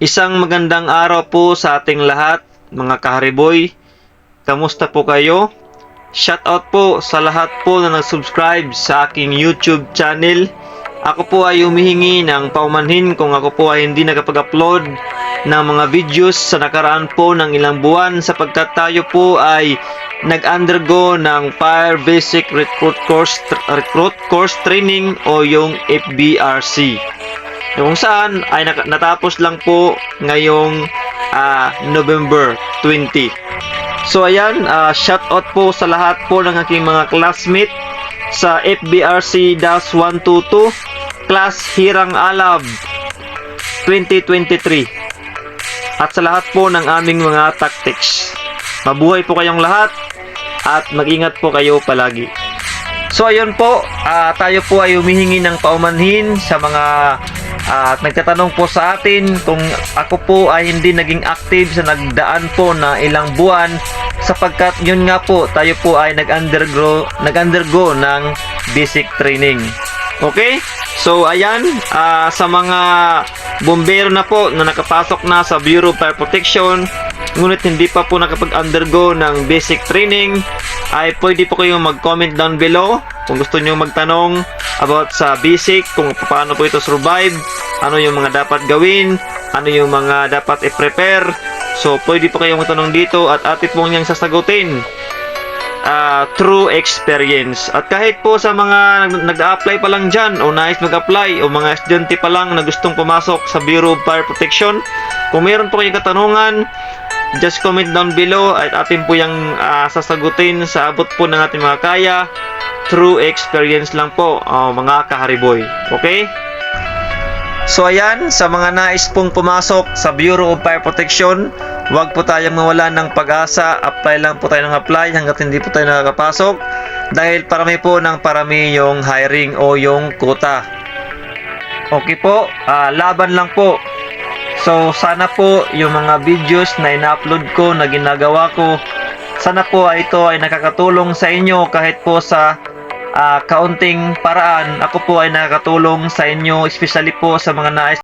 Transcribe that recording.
Isang magandang araw po sa ating lahat, mga kahariboy. Kamusta po kayo? Shoutout po sa lahat po na nag-subscribe sa aking YouTube channel. Ako po ay humihingi ng paumanhin kung ako po ay hindi nakapag-upload ng mga videos sa nakaraan po ng ilang buwan sapagkat tayo po ay nag-undergo ng Fire Basic Recruit Course Training o yung FBRC. Kung saan ay natapos lang po ngayong November 20. So ayan, shoutout po sa lahat po ng aking mga classmate sa FBRC-122 Class Hirang Alab 2023 at sa lahat po ng aming mga tactics. Mabuhay po kayong lahat at mag-ingat po kayo palagi. So ayun po, tayo po ay humihingi ng paumanhin sa mga at nagtatanong po sa atin kung ako po ay hindi naging active sa nagdaan po na ilang buwan sapagkat yun nga po tayo po ay nag-undergo ng basic training. Okay? So ayan, sa mga bombero na po na nakapasok na sa Bureau of Fire Protection ngunit hindi pa po nakapag-undergo ng basic training ay pwede po kayong mag-comment down below kung gusto nyo magtanong about sa basic, kung paano po ito survive, ano yung mga dapat gawin, ano yung mga dapat i-prepare. So pwede po kayong magtanong dito at atin po niyang sasagutin through experience. At kahit po sa mga nag-a-apply pa lang dyan o nais mag-apply o mga estudyante pa lang na gustong pumasok sa Bureau of Fire Protection, kung meron po kayong katanungan, just comment down below at atin po yung sasagutin sa abot po ng ating mga kaya through experience lang po, mga kahariboy. Okay? So ayan, sa mga nais pong pumasok sa Bureau of Fire Protection, huwag po tayong mawala ng pag-asa. Apply lang po tayo ng apply hanggat hindi po tayo nakakapasok dahil parami po ng parami yung hiring o yung quota. Okay po, laban lang po. So sana po yung mga videos na ina-upload ko, na ginagawa ko, sana po ito ay nakakatulong sa inyo kahit po sa kaunting paraan. Ako po ay nakakatulong sa inyo, especially po sa mga nais